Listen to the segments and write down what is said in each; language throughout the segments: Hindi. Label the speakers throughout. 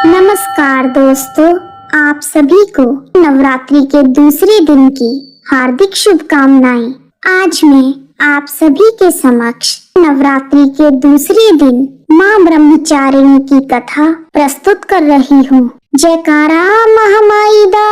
Speaker 1: नमस्कार दोस्तों, आप सभी को नवरात्रि के दूसरे दिन की हार्दिक शुभकामनाएं। आज मैं आप सभी के समक्ष नवरात्रि के दूसरे दिन माँ ब्रह्मचारिणी की कथा प्रस्तुत कर रही हूँ। जयकारा महामाई दा,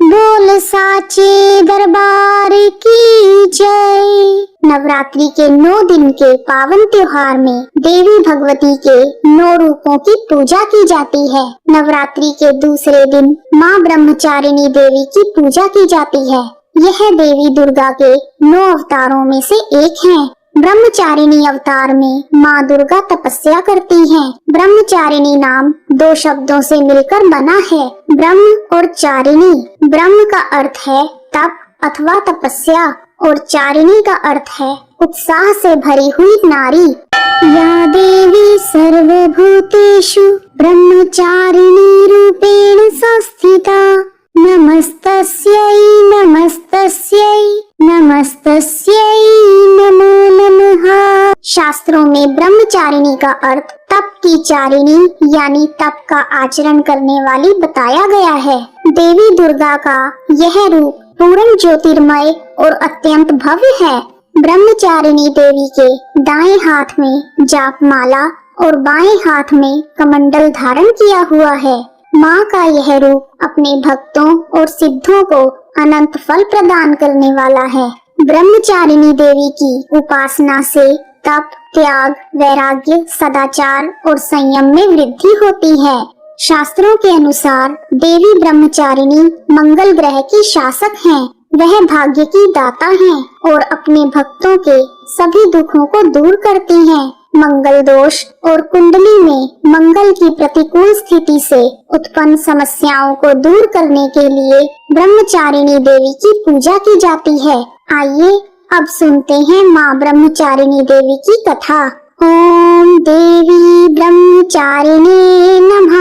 Speaker 1: बोल साचे दरबार की जय। नवरात्रि के 9 दिन के पावन त्योहार में देवी भगवती के 9 रूपों की पूजा की जाती है। नवरात्रि के दूसरे दिन माँ ब्रह्मचारिणी देवी की पूजा की जाती है। यह देवी दुर्गा के 9 अवतारों में से एक है। ब्रह्मचारिणी अवतार में माँ दुर्गा तपस्या करती हैं। ब्रह्मचारिणी नाम 2 शब्दों से मिलकर बना है, ब्रह्म और चारिणी। ब्रह्म का अर्थ है तप अथवा तपस्या और चारिणी का अर्थ है उत्साह से भरी हुई नारी। या देवी सर्वभूतेषु ब्रह्मचारिणी रूपेण संस्थिता, नमस्तस्यै नमस्तस्यै नमस्तस्यै नमो नमः। शास्त्रों में ब्रह्मचारिणी का अर्थ तप की चारिणी यानी तप का आचरण करने वाली बताया गया है। देवी दुर्गा का यह रूप पूर्ण ज्योतिर्मय और अत्यंत भव्य है। ब्रह्मचारिणी देवी के दाएं हाथ में जाप माला और बाएं हाथ में कमंडल धारण किया हुआ है। माँ का यह रूप अपने भक्तों और सिद्धों को अनंत फल प्रदान करने वाला है। ब्रह्मचारिणी देवी की उपासना से तप, त्याग, वैराग्य, सदाचार और संयम में वृद्धि होती है। शास्त्रों के अनुसार देवी ब्रह्मचारिणी मंगल ग्रह की शासक हैं। वह भाग्य की दाता हैं और अपने भक्तों के सभी दुखों को दूर करती हैं। मंगल दोष और कुंडली में मंगल की प्रतिकूल स्थिति से उत्पन्न समस्याओं को दूर करने के लिए ब्रह्मचारिणी देवी की पूजा की जाती है। आइए अब सुनते हैं माँ ब्रह्मचारिणी देवी की कथा। ओम देवी ब्रह्मचारिणे नमः।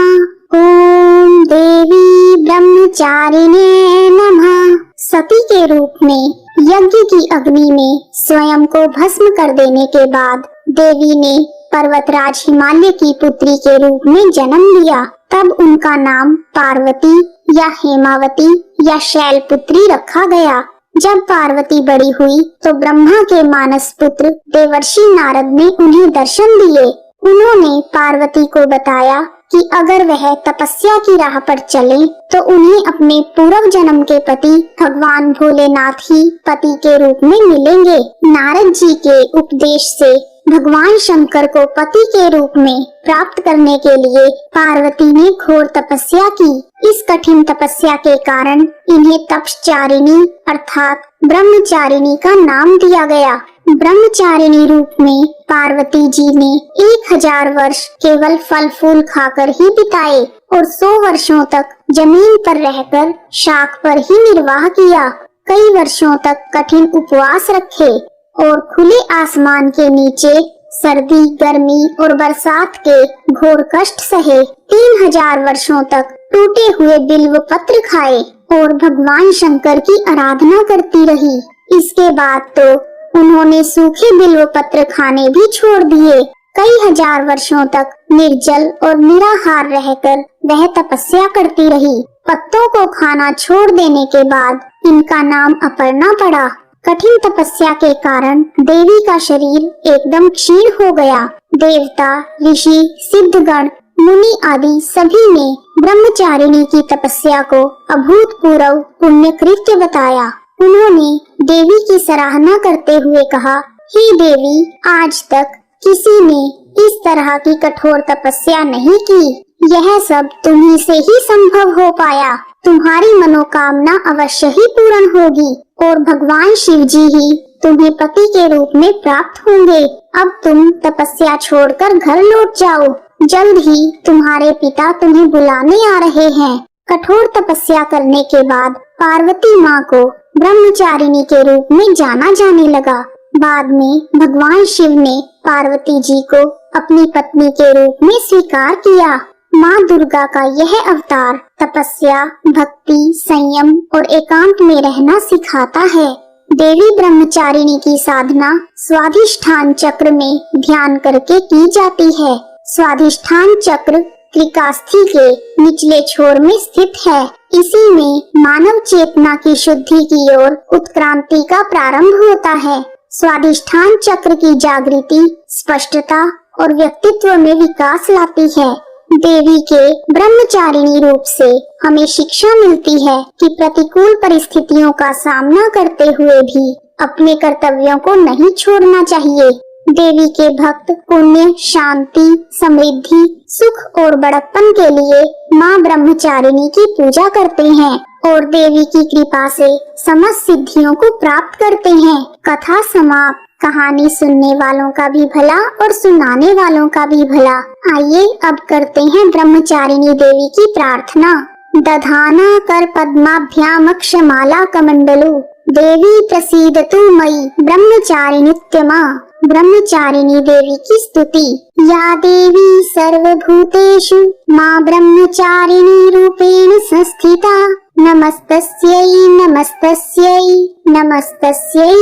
Speaker 1: ओम देवी ब्रह्मचारिणे नमः। सती के रूप में यज्ञ की अग्नि में स्वयं को भस्म कर देने के बाद देवी ने पर्वतराज हिमालय की पुत्री के रूप में जन्म लिया। तब उनका नाम पार्वती या हेमावती या शैलपुत्री रखा गया। जब पार्वती बड़ी हुई तो ब्रह्मा के मानस पुत्र देवर्षि नारद ने उन्हें दर्शन दिए। उन्होंने पार्वती को बताया कि अगर वह तपस्या की राह पर चले तो उन्हें अपने पूर्व जन्म के पति भगवान भोलेनाथ ही पति के रूप में मिलेंगे। नारद जी के उपदेश से भगवान शंकर को पति के रूप में प्राप्त करने के लिए पार्वती ने घोर तपस्या की। इस कठिन तपस्या के कारण इन्हें तपश्चारिणी अर्थात ब्रह्मचारिणी का नाम दिया गया। ब्रह्मचारिणी रूप में पार्वती जी ने 1000 वर्ष केवल फल फूल खाकर ही बिताए और 100 वर्षों तक जमीन पर रहकर शाख पर ही निर्वाह किया। कई वर्षों तक कठिन उपवास रखे और खुले आसमान के नीचे सर्दी, गर्मी और बरसात के घोर कष्ट सहे। 3000 वर्षों तक टूटे हुए बिल्व पत्र खाए और भगवान शंकर की आराधना करती रही। इसके बाद तो उन्होंने सूखे बिल्व पत्र खाने भी छोड़ दिए। कई हजार वर्षों तक निर्जल और निराहार रहकर वह तपस्या करती रही। पत्तों को खाना छोड़ देने के बाद इनका नाम अपर्णा पड़ा। कठिन तपस्या के कारण देवी का शरीर एकदम क्षीण हो गया। देवता, ऋषि, सिद्धगण, मुनि आदि सभी ने ब्रह्मचारिणी की तपस्या को अभूतपूर्व पुण्य कृत्य बताया। उन्होंने देवी की सराहना करते हुए कहा, हे देवी, आज तक किसी ने इस तरह की कठोर तपस्या नहीं की। यह सब तुम्ही से ही संभव हो पाया। तुम्हारी मनोकामना अवश्य ही पूर्ण होगी और भगवान शिव जी ही तुम्हें पति के रूप में प्राप्त होंगे। अब तुम तपस्या छोड़कर घर लौट जाओ। जल्द ही तुम्हारे पिता तुम्हें बुलाने आ रहे हैं। कठोर तपस्या करने के बाद पार्वती माँ को ब्रह्मचारिणी के रूप में जाना जाने लगा। बाद में भगवान शिव ने पार्वती जी को अपनी पत्नी के रूप में स्वीकार किया। माँ दुर्गा का यह अवतार तपस्या, भक्ति, संयम और एकांत में रहना सिखाता है। देवी ब्रह्मचारिणी की साधना स्वाधिष्ठान चक्र में ध्यान करके की जाती है। स्वाधिष्ठान चक्र त्रिकास्थी के निचले छोर में स्थित है। इसी में मानव चेतना की शुद्धि की ओर उत्क्रांति का प्रारंभ होता है। स्वाधिष्ठान चक्र की जागृति स्पष्टता और व्यक्तित्व में विकास लाती है। देवी के ब्रह्मचारिणी रूप से हमें शिक्षा मिलती है कि प्रतिकूल परिस्थितियों का सामना करते हुए भी अपने कर्तव्यों को नहीं छोड़ना चाहिए। देवी के भक्त पुण्य, शांति, समृद्धि, सुख और बड़प्पन के लिए माँ ब्रह्मचारिणी की पूजा करते हैं और देवी की कृपा से समस्त सिद्धियों को प्राप्त करते हैं। कथा समाप्त। कहानी सुनने वालों का भी भला और सुनाने वालों का भी भला। आइए अब करते हैं ब्रह्मचारिणी देवी की प्रार्थना। दधाना कर पद्माभ्याम अक्षमाला कमंडलु देवी प्रसीदतु मयि ब्रह्मचारिणीत्यमा। ब्रह्मचारिणी देवी की स्तुति। या देवी सर्वभूतेषु माँ ब्रह्मचारिणी रूपेण संस्थिता नमस्तस्यै नमस्तस्यै नमस्तस्यै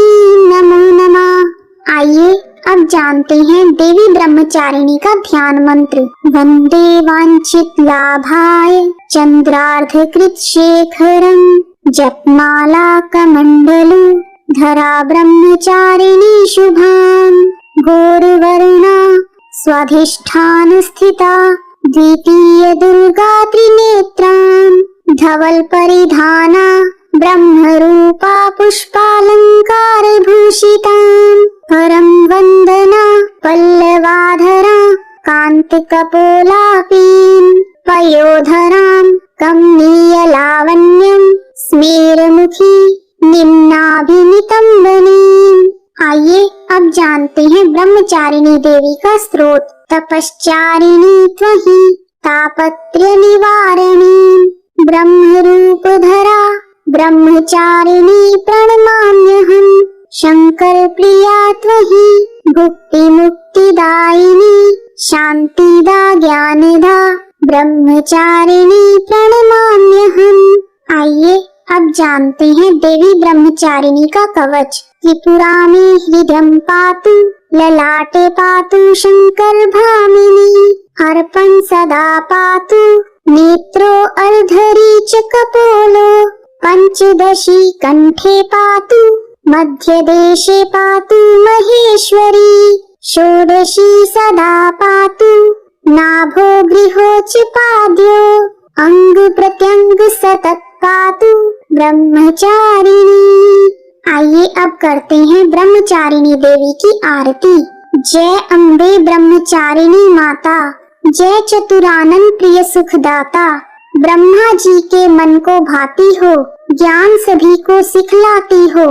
Speaker 1: नमो नमः। आइए अब जानते हैं देवी ब्रह्मचारिणी का ध्यान मंत्र। वंदे वांछित लाभाय चंद्रार्धकृत शेखरं जपमाला कमंडलु धरा ब्रह्मचारिणी शुभां। घोरवर्णा स्वाधिष्ठान स्थिता द्वितीय दुर्गा त्रिनेत्रां धवल परिधाना ब्रह्मरूपा पुष्पालंकार भूषितां। परम वंदना पल्लवाधरा कांत कपोलापीं पयोधरां कमनीय लावण्यं स्मेरमुखी निम्नाभिनितंबनीं। आइए अब जानते हैं ब्रह्मचारिणी देवी का स्रोत। तपश्चारिणी त्वहि तापत्र निवारिणी ब्रह्मरूप धरा ब्रह्मचारिणी प्रणमाम्यहम्। शंकर प्रिया त्वहि भुक्ति मुक्तिदायिनी शांतिदा ज्ञानदा ब्रह्मचारिणी प्रणमाम्यहम्। आइए अब जानते हैं देवी ब्रह्मचारिणी का कवच। त्रिपुरा में हृदयं पातु ललाटे पातु शंकर भामिनी अर्पण सदा पातु नेत्रो अर्धरी च कपोलो पंचदशी कंठे पातु मध्य देशे पातु महेश्वरी षोडशी सदा पातु नाभो गृहो च पाद्यो अंग प्रत्यंग सतत पातु ब्रह्मचारिणी। आइए अब करते हैं ब्रह्मचारिणी देवी की आरती। जय अम्बे ब्रह्मचारिणी माता, जय चतुरानन प्रिय सुखदाता। ब्रह्मा जी के मन को भाती हो, ज्ञान सभी को सिखलाती हो।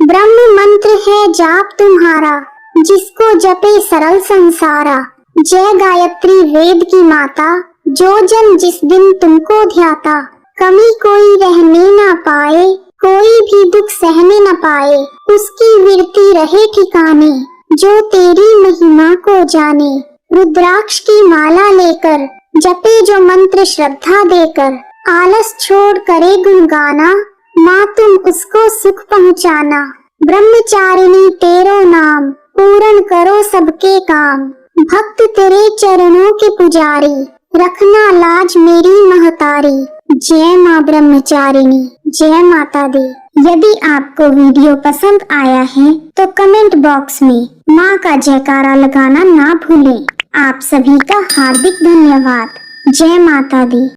Speaker 1: ब्रह्म मंत्र है जाप तुम्हारा, जिसको जपे सरल संसारा। जय गायत्री वेद की माता, जो जन जिस दिन तुमको ध्याता। कमी कोई रहने ना पाए, कोई भी दुख सहने न पाए। उसकी विरती रहे ठिकाने, जो तेरी महिमा को जाने। रुद्राक्ष की माला लेकर जपे जो मंत्र श्रद्धा देकर। आलस छोड़ करे गुणगाना, माँ तुम उसको सुख पहुँचाना। ब्रह्मचारिणी तेरो नाम, पूर्ण करो सबके काम। भक्त तेरे चरणों के पुजारी, रखना लाज मेरी महतारी। जय माँ ब्रह्मचारिणी, जय माता दी। यदि आपको वीडियो पसंद आया है तो कमेंट बॉक्स में माँ का जयकारा लगाना ना भूलें। आप सभी का हार्दिक धन्यवाद। जय माता दी।